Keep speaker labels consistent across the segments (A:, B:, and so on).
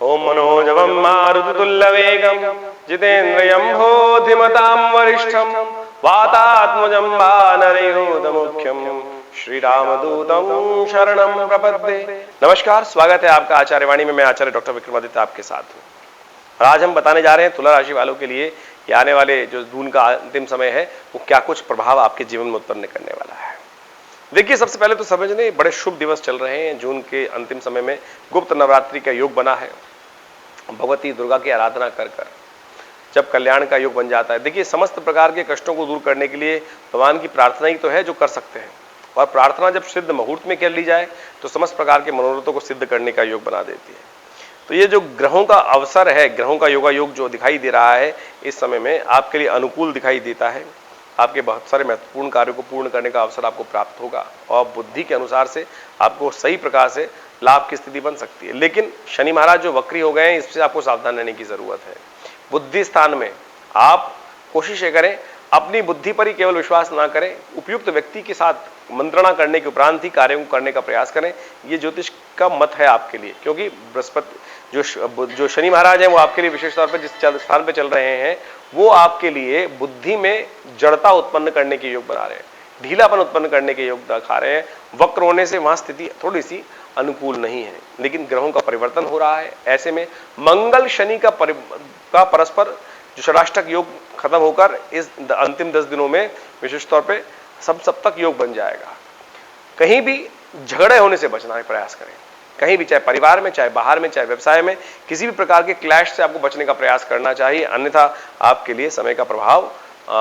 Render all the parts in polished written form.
A: ओम मनोजवं मारुततुल्यवेगं जितेन्द्रियं बोधिमतां वरिष्ठं वातात्मजं वानरयूथमुख्यं श्री रामदूतं शरणं प्रपद्ये। नमस्कार, स्वागत है आपका आचार्य वाणी में। मैं आचार्य डॉक्टर विक्रमादित्य आपके साथ हूँ और आज हम बताने जा रहे हैं तुला राशि वालों के लिए ये आने वाले जो जून का अंतिम समय है वो क्या कुछ प्रभाव आपके जीवन में उत्पन्न करने वाला है। देखिए, सबसे पहले तो समझने बड़े शुभ दिवस चल रहे हैं। जून के अंतिम समय में गुप्त नवरात्रि का योग बना है। भगवती दुर्गा की आराधना कर कर जब कल्याण का योग बन जाता है, देखिए समस्त प्रकार के कष्टों को दूर करने के लिए भगवान की प्रार्थना ही तो है जो कर सकते हैं, और प्रार्थना जब सिद्ध मुहूर्त में कर ली जाए तो समस्त प्रकार के मनोरथों को सिद्ध करने का योग बना देती है। तो ये जो ग्रहों का अवसर है, ग्रहों का योगा योग जो दिखाई दे रहा है इस समय में आपके लिए अनुकूल दिखाई देता है। आपके बहुत सारे महत्वपूर्ण कार्यों को पूर्ण करने का अवसर आपको प्राप्त होगा और बुद्धि के अनुसार से आपको सही प्रकार से लाभ की स्थिति बन सकती है। लेकिन शनि महाराज जो वक्री हो गए हैं, इससे आपको सावधान रहने की जरूरत है। बुद्धि स्थान में आप कोशिश ये करें, अपनी बुद्धि पर ही केवल विश्वास ना करें, उपयुक्त व्यक्ति के साथ मंत्रणा करने के उपरांत ही कार्यों को करने का प्रयास करें। ये ज्योतिष का मत है आपके लिए, क्योंकि बृहस्पति जो शनि महाराज हैं वो आपके लिए विशेष तौर पर जिस स्थान पर चल रहे हैं वो आपके लिए बुद्धि में जड़ता उत्पन्न करने के योग बना रहे हैं, ढीलापन उत्पन्न करने के योग दिखा रहे हैं। वक्र होने से वहां स्थिति थोड़ी सी अनुकूल नहीं है, लेकिन ग्रहों का परिवर्तन हो रहा है। ऐसे में मंगल शनि का परस्पर जो षडाष्टक योग खत्म होकर इस अंतिम 10 दिनों में विशेष तौर पे सप्तक योग बन जाएगा। कहीं भी झगड़े होने से बचना का प्रयास करें, कहीं भी, चाहे परिवार में, चाहे बाहर में, चाहे व्यवसाय में, किसी भी प्रकार के क्लैश से आपको बचने का प्रयास करना चाहिए, अन्यथा आपके लिए समय का प्रभाव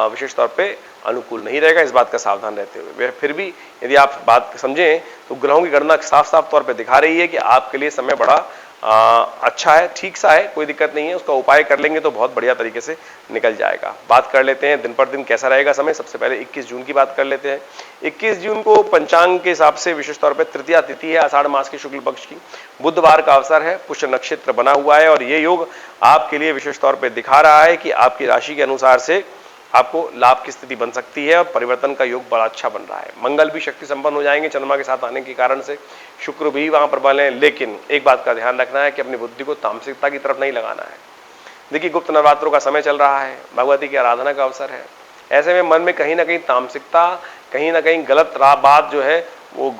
A: विशेष तौर पे अनुकूल नहीं रहेगा। इस बात का सावधान रहते हुए फिर भी यदि आप बात समझें तो ग्रहों की गणना साफ साफ तौर पे दिखा रही है कि आपके लिए समय बड़ा अच्छा है, ठीक सा है, कोई दिक्कत नहीं है। उसका उपाय कर लेंगे तो बहुत बढ़िया तरीके से निकल जाएगा। बात कर लेते हैं दिन पर दिन कैसा रहेगा समय। सबसे पहले 21 जून की बात कर लेते हैं। 21 जून को पंचांग के हिसाब से विशेष तौर पर तृतीया तिथि है, आषाढ़ मास के शुक्ल पक्ष की, बुधवार का अवसर है, पुष्य नक्षत्र बना हुआ है और ये योग आपके लिए विशेष तौर पर दिखा रहा है कि आपकी राशि के अनुसार से आपको लाभ की स्थिति बन सकती है और परिवर्तन का योग बड़ा अच्छा बन रहा है। मंगल भी शक्ति संपन्न हो जाएंगे चंद्रमा के साथ आने के कारण से, शुक्र भी वहां पर बल है। लेकिन एक बात का ध्यान रखना है कि अपनी बुद्धि को तामसिकता की तरफ नहीं लगाना है। देखिए, गुप्त नवरात्रों का समय चल रहा है, भगवती की आराधना का अवसर है। ऐसे में मन में कहीं ना कहीं तामसिकता, कहीं ना कहीं गलत बात जो है वो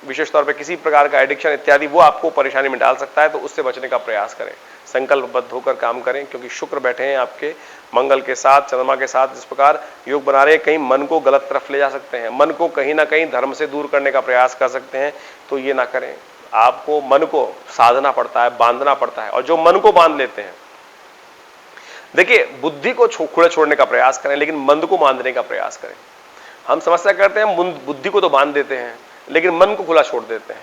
A: विशेष तौर पर किसी प्रकार का एडिक्शन इत्यादि वो आपको परेशानी में डाल सकता है, तो उससे बचने का प्रयास करें, संकल्पबद्ध होकर काम करें, क्योंकि शुक्र बैठे हैं आपके मंगल के साथ, चंद्रमा के साथ जिस प्रकार योग बना रहे हैं, कहीं मन को गलत तरफ ले जा सकते हैं, मन को कहीं ना कहीं धर्म से दूर करने का प्रयास कर सकते हैं। तो ये ना करें। आपको मन को साधना पड़ता है, बांधना पड़ता है, और जो मन को बांध लेते हैं, देखिए बुद्धि को खुले छोड़ने का प्रयास करें लेकिन मन को बांधने का प्रयास करें। हम समस्या करते हैं, बुद्धि को तो बांध देते हैं लेकिन मन को खुला छोड़ देते हैं,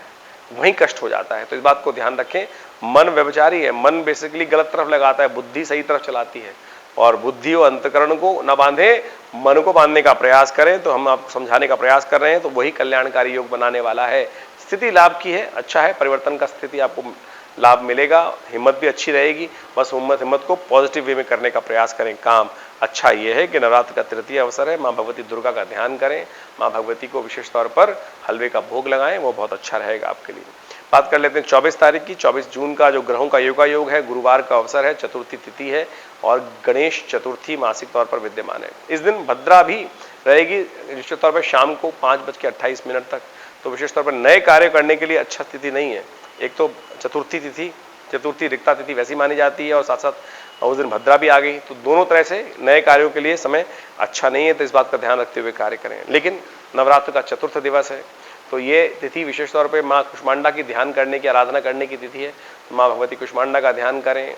A: वहीं कष्ट हो जाता है। तो इस बात को ध्यान रखें, मन व्यभिचारी है, मन बेसिकली गलत तरफ लगाता है, बुद्धि सही तरफ चलाती है। और बुद्धि और अंतकरण को न बांधे, मन को बांधने का प्रयास करें। तो हम आपको समझाने का प्रयास कर रहे हैं, तो वही कल्याणकारी योग बनाने वाला है। स्थिति लाभ की है, अच्छा है, परिवर्तन का स्थिति आपको लाभ मिलेगा, हिम्मत भी अच्छी रहेगी। बस हिम्मत को पॉजिटिव वे में करने का प्रयास करें। काम अच्छा ये है कि नवरात्र का तृतीय अवसर है, माँ भगवती दुर्गा का ध्यान करें, माँ भगवती को विशेष तौर पर हलवे का भोग लगाएं, वो बहुत अच्छा रहेगा आपके लिए। बात कर लेते हैं 24 तारीख की। 24 जून का जो ग्रहों का योगा योग है, गुरुवार का अवसर है, चतुर्थी तिथि है और गणेश चतुर्थी मासिक तौर पर विद्यमान है। इस दिन भद्रा भी रहेगी निश्चित तौर पर शाम को 5:28 तक। तो विशेष तौर पर नए कार्य करने के लिए अच्छा स्थिति नहीं है। एक तो चतुर्थी रिक्ता तिथि वैसी मानी जाती है और साथ साथ उस दिन भद्रा भी आ गई, तो दोनों तरह से नए कार्यों के लिए समय अच्छा नहीं है। तो इस बात का ध्यान रखते हुए कार्य करें। लेकिन नवरात्र का चतुर्थ दिवस है, तो ये तिथि विशेष तौर पे माँ कुष्मांडा की ध्यान करने की, आराधना करने की तिथि है। तो माँ भगवती कुष्मांडा का ध्यान करें,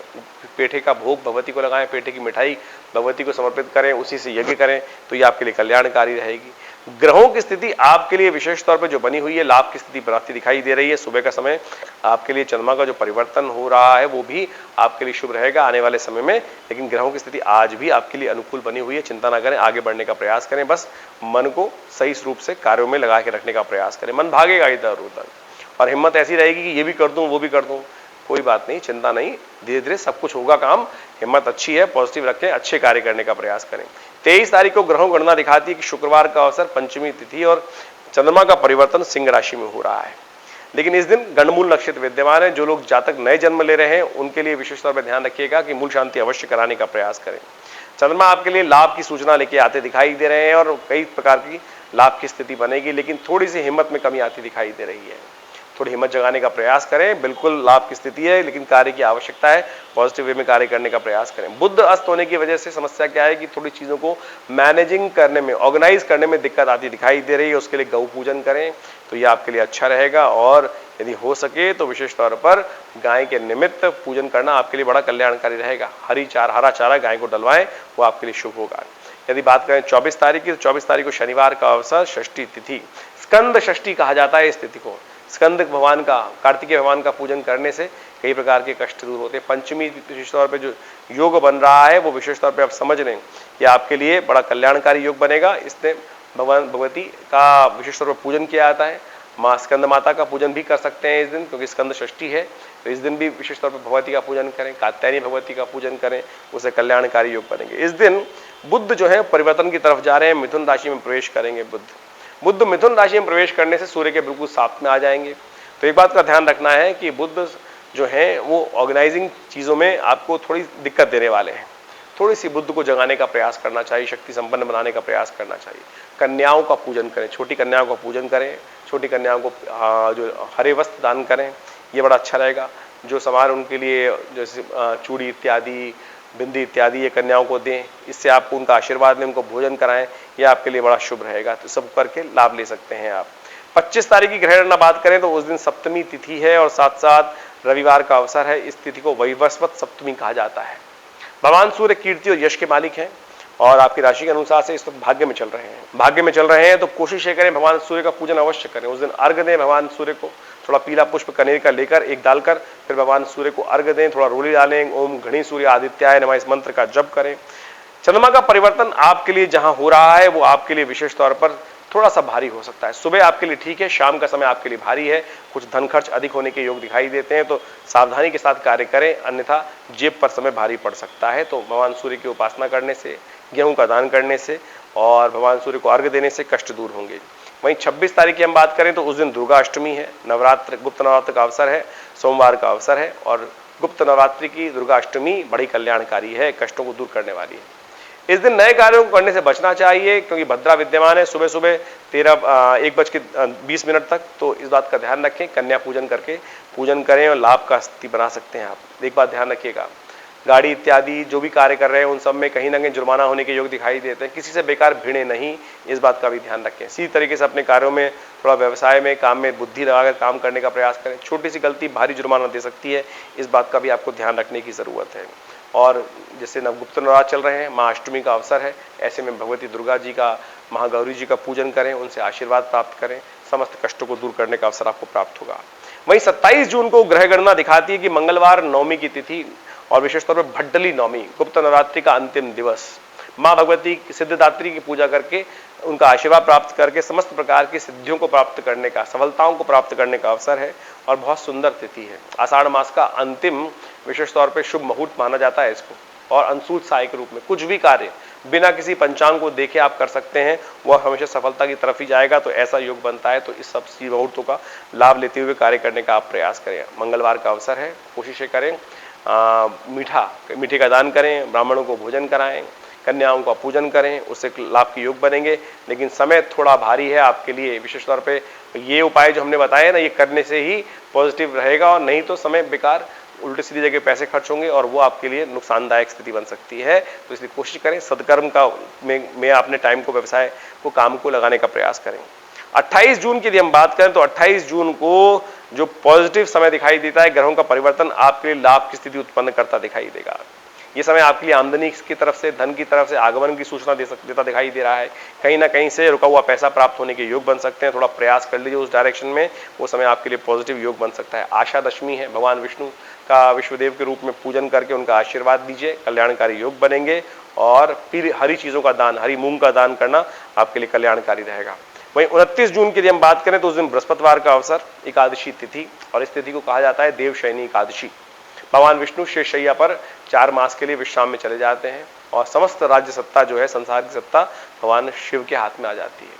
A: पेठे का भोग भगवती को लगाएं, पेठे की मिठाई भगवती को समर्पित करें, उसी से यज्ञ करें, तो ये आपके लिए कल्याणकारी रहेगी। ग्रहों की स्थिति आपके लिए विशेष तौर पर जो बनी हुई है, लाभ की स्थिति बनाती दिखाई दे रही है। सुबह का समय आपके लिए चंद्रमा का जो परिवर्तन हो रहा है वो भी आपके लिए शुभ रहेगा आने वाले समय में। लेकिन ग्रहों की स्थिति आज भी आपके लिए अनुकूल बनी हुई है, चिंता ना करें, आगे बढ़ने का प्रयास करें। बस मन को सही रूप से कार्यों में लगा के रखने का प्रयास करें। मन भागेगा इधर उधर और हिम्मत ऐसी रहेगी कि ये भी कर दूं वो भी कर दूं, कोई बात नहीं, चिंता नहीं, धीरे धीरे सब कुछ होगा काम। हिम्मत अच्छी है, पॉजिटिव रखें, अच्छे कार्य करने का प्रयास करें। 23 तारीख को ग्रहों गणना दिखाती है कि शुक्रवार का अवसर, पंचमी तिथि और चंद्रमा का परिवर्तन सिंह राशि में हो रहा है। लेकिन इस दिन गणमूल नक्षत्र विद्यमान है। जो लोग जातक नए जन्म ले रहे हैं उनके लिए विशेष तौर पर ध्यान रखिएगा कि मूल शांति अवश्य कराने का प्रयास करें। चंद्रमा आपके लिए लाभ की सूचना लेके आते दिखाई दे रहे हैं और कई प्रकार की लाभ की स्थिति बनेगी, लेकिन थोड़ी सी हिम्मत में कमी आती दिखाई दे रही है। थोड़ी हिम्मत जगाने का प्रयास करें। बिल्कुल लाभ की स्थिति है, लेकिन कार्य की आवश्यकता है। पॉजिटिव वे में कार्य करने का प्रयास करें। बुध अस्त होने की वजह से समस्या क्या है कि थोड़ी चीज़ों को मैनेजिंग करने में, ऑर्गेनाइज करने में दिक्कत आती दिखाई दे रही है। उसके लिए गौ पूजन करें तो ये आपके लिए अच्छा रहेगा, और यदि हो सके तो विशेष तौर पर गाय के निमित्त पूजन करना आपके लिए बड़ा कल्याणकारी रहेगा। हरा चारा गाय को डलवाएं, वो आपके लिए शुभ होगा। यदि बात करें 24 तारीख की, तो 24 तारीख को शनिवार का अवसर, षष्ठी तिथि, स्कंद षष्ठी कहा जाता है इस तिथि को। स्कंद भगवान का, कार्तिकेय भगवान का पूजन करने से कई प्रकार के कष्ट दूर होते हैं। पंचमी विशेष तौर पे जो योग बन रहा है वो विशेष तौर पे आप समझ लें, ये आपके लिए बड़ा कल्याणकारी योग बनेगा। इससे भगवान भगवती का विशेष तौर पर पूजन किया जाता है। माँ स्कंद माता का पूजन भी कर सकते हैं इस दिन, क्योंकि स्कंद षष्ठी है, तो इस दिन भी विशेष तौर पर भगवती का पूजन करें, कात्यायनी भगवती का पूजन करें, उससे कल्याणकारी योग बनेंगे। इस दिन बुध जो है परिवर्तन की तरफ जा रहे हैं, मिथुन राशि में प्रवेश करेंगे। बुध मिथुन राशि में प्रवेश करने से सूर्य के बिल्कुल साथ में आ जाएंगे। तो एक बात का ध्यान रखना है कि बुध जो है वो ऑर्गेनाइजिंग चीज़ों में आपको थोड़ी दिक्कत देने वाले हैं। थोड़ी सी बुद्ध को जगाने का प्रयास करना चाहिए, शक्ति संपन्न बनाने का प्रयास करना चाहिए। कन्याओं का पूजन करें, छोटी कन्याओं का पूजन करें, छोटी कन्याओं को जो हरे वस्त्र दान करें, ये बड़ा अच्छा रहेगा। जो सामान उनके लिए जैसे चूड़ी इत्यादि, बिंदी इत्यादि ये कन्याओं को दें, इससे आपको उनका आशीर्वाद लें, उनको भोजन कराएं, ये आपके लिए बड़ा शुभ रहेगा। तो सब करके लाभ ले सकते हैं आप। 25 तारीख की ग्रहण गणना बात करें तो उस दिन सप्तमी तिथि है और साथ साथ रविवार का अवसर है। इस तिथि को वैवस्वत सप्तमी कहा जाता है। भगवान सूर्य कीर्ति और यश के मालिक हैं और आपकी राशि के अनुसार से इस वक्त भाग्य में चल रहे हैं। भाग्य में चल रहे हैं तो कोशिश ये करें भगवान सूर्य का पूजन अवश्य करें। उस दिन अर्घ दें भगवान सूर्य को, थोड़ा पीला पुष्प कनेर का लेकर एक डालकर फिर भगवान सूर्य को अर्घ दें, थोड़ा रोली डालें, ओम घणी सूर्य आदित्याय नमः इस मंत्र का जप करें। चंद्रमा का परिवर्तन आपके लिए जहां हो रहा है वो आपके लिए विशेष तौर पर थोड़ा सा भारी हो सकता है। सुबह आपके लिए ठीक है, शाम का समय आपके लिए भारी है। कुछ धन खर्च अधिक होने के योग दिखाई देते हैं, तो सावधानी के साथ कार्य करें, अन्यथा जेब पर समय भारी पड़ सकता है। तो भगवान सूर्य की उपासना करने से, गेहूं का दान करने से और भगवान सूर्य को अर्घ्य देने से कष्ट दूर होंगे। वहीं 26 तारीख की हम बात करें तो उस दिन दुर्गा अष्टमी है, नवरात्र, गुप्त नवरात्र का अवसर है, सोमवार का अवसर है और गुप्त नवरात्रि की दुर्गा अष्टमी बड़ी कल्याणकारी है, कष्टों को दूर करने वाली है। इस दिन नए कार्यों को करने से बचना चाहिए, क्योंकि भद्रा विद्यमान है सुबह सुबह 1:20 तक। तो इस बात का ध्यान रखें, कन्या पूजन करके पूजन करें और लाभ का स्थिति बना सकते हैं आप। एक बात ध्यान रखिएगा, गाड़ी इत्यादि जो भी कार्य कर रहे हैं उन सब में कहीं ना कहीं जुर्माना होने के योग दिखाई देते हैं। किसी से बेकार भिड़े नहीं, इस बात का भी ध्यान रखें। इसी तरीके से अपने कार्यों में, थोड़ा व्यवसाय में, काम में बुद्धि लगाकर काम करने का प्रयास करें। छोटी सी गलती भारी जुर्माना दे सकती है, इस बात का भी आपको ध्यान रखने की जरूरत है। और जैसे नवगुप्त नवरात्र चल रहे हैं, माँ अष्टमी का अवसर है, ऐसे में भगवती दुर्गा जी का, महागौरी जी का पूजन करें, उनसे आशीर्वाद प्राप्त करें, समस्त कष्टों को दूर करने का अवसर आपको प्राप्त होगा। वहीं 27 जून को ग्रह गणना दिखाती है कि मंगलवार नवमी की तिथि और विशेष तौर पर भड्डली नवमी, गुप्त नवरात्रि का अंतिम दिवस, माँ भगवती सिद्धिदात्री की पूजा करके उनका आशीर्वाद प्राप्त करके समस्त प्रकार की सिद्धियों को प्राप्त करने का, सफलताओं को प्राप्त करने का अवसर है और बहुत सुंदर तिथि है। आषाढ़ मास का अंतिम विशेष तौर पर शुभ मुहूर्त माना जाता है इसको, और अंशुत साय के रूप में कुछ भी कार्य बिना किसी पंचांग को देखे आप कर सकते हैं, वह हमेशा सफलता की तरफ ही जाएगा। तो ऐसा योग बनता है, तो इस सब मुहूर्तों का लाभ लेते हुए कार्य करने का आप प्रयास करें। मंगलवार का अवसर है, कोशिशें करें, मीठे का दान करें, ब्राह्मणों को भोजन कराएं, कन्याओं का पूजन करें, उससे लाभ के योग बनेंगे। लेकिन समय थोड़ा भारी है आपके लिए, विशेष तौर पे ये उपाय जो हमने बताए ना, ये करने से ही पॉजिटिव रहेगा, और नहीं तो समय बेकार उल्टी सीधी जगह पैसे खर्च होंगे और वो आपके लिए नुकसानदायक स्थिति बन सकती है। तो इसलिए कोशिश करें सदकर्म का में अपने टाइम को, व्यवसाय को, काम को लगाने का प्रयास करें। 28 जून की यदि हम बात करें तो 28 जून को जो पॉजिटिव समय दिखाई देता है, ग्रहों का परिवर्तन आपके लिए लाभ की स्थिति उत्पन्न करता दिखाई देगा। ये समय आपके लिए आमदनी की तरफ से, धन की तरफ से आगमन की सूचना देता दिखाई दे रहा है। कहीं ना कहीं से रुका हुआ पैसा प्राप्त होने के योग बन सकते हैं, थोड़ा प्रयास कर लीजिए उस डायरेक्शन में, वो समय आपके लिए पॉजिटिव योग बन सकता है। आशा दशमी है, भगवान विष्णु का विश्वदेव के रूप में पूजन करके उनका आशीर्वाद दीजिए, कल्याणकारी योग बनेंगे। और फिर हरी चीजों का दान, हरी मूंग का दान करना आपके लिए कल्याणकारी रहेगा। वहीं 29 जून की यदि हम बात करें तो उस दिन बृहस्पतिवार का अवसर, एकादशी तिथि, और इस तिथि को कहा जाता है देवशयनी एकादशी। भगवान विष्णु शेषशैया पर 4 मास के लिए विश्राम में चले जाते हैं और समस्त राज्य सत्ता जो है, संसार की सत्ता भगवान शिव के हाथ में आ जाती है।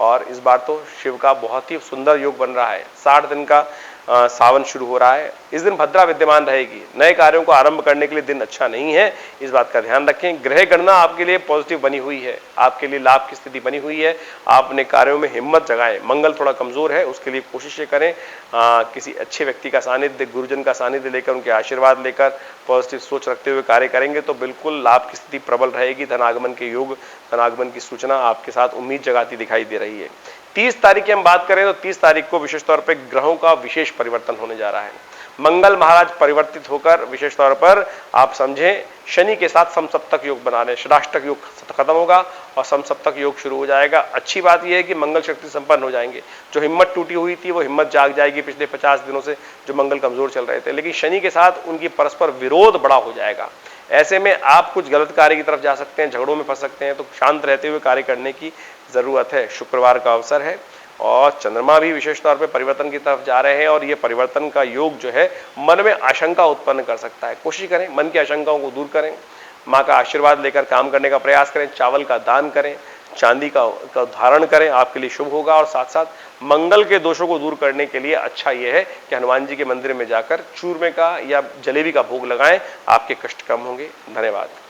A: और इस बार तो शिव का बहुत ही सुंदर योग बन रहा है। 60 दिन का सावन शुरू हो रहा है। इस दिन भद्रा विद्यमान रहेगी। नए कार्यों को आरंभ करने के लिए दिन अच्छा नहीं है, इस बात का ध्यान रखें। ग्रह गणना आपके लिए पॉजिटिव बनी हुई है, आपके लिए लाभ की स्थिति बनी हुई है। आप अपने कार्यों में हिम्मत जगाएं। मंगल थोड़ा कमजोर है, उसके लिए कोशिशें करें। किसी अच्छे व्यक्ति का सानिध्य, गुरुजन का सानिध्य लेकर, उनके आशीर्वाद लेकर, पॉजिटिव सोच रखते हुए कार्य करेंगे तो बिल्कुल लाभ की स्थिति प्रबल रहेगी। धनागमन के योग, धनागमन की सूचना आपके साथ उम्मीद जगाती दिखाई दे रही है। 30 तारीख की हम बात करें तो 30 तारीख को विशेष तौर पर ग्रहों का विशेष परिवर्तन होने जा रहा है। मंगल महाराज परिवर्तित होकर विशेष तौर पर आप समझें शनि के साथ समसप्तक योग बना रहे हैं। षडाष्टक योग खत्म होगा और समसप्तक योग शुरू हो जाएगा। अच्छी बात यह है कि मंगल शक्ति संपन्न हो जाएंगे। जो हिम्मत टूटी हुई थी वो हिम्मत जाग जाएगी पिछले 50 दिनों से जो मंगल कमजोर चल रहे थे, लेकिन शनि के साथ उनकी परस्पर विरोध बड़ा हो जाएगा। ऐसे में आप कुछ गलत कार्य की तरफ जा सकते हैं, झगड़ों में फंस सकते हैं, तो शांत रहते हुए कार्य करने की जरूरत है। शुक्रवार का अवसर है और चंद्रमा भी विशेष तौर पे परिवर्तन की तरफ जा रहे हैं और ये परिवर्तन का योग जो है मन में आशंका उत्पन्न कर सकता है। कोशिश करें मन की आशंकाओं को दूर करें, माँ का आशीर्वाद लेकर काम करने का प्रयास करें, चावल का दान करें, चांदी का धारण करें, आपके लिए शुभ होगा। और साथ साथ मंगल के दोषों को दूर करने के लिए अच्छा यह है कि हनुमान जी के मंदिर में जाकर चूरमे का या जलेबी का भोग लगाएं, आपके कष्ट कम होंगे। धन्यवाद।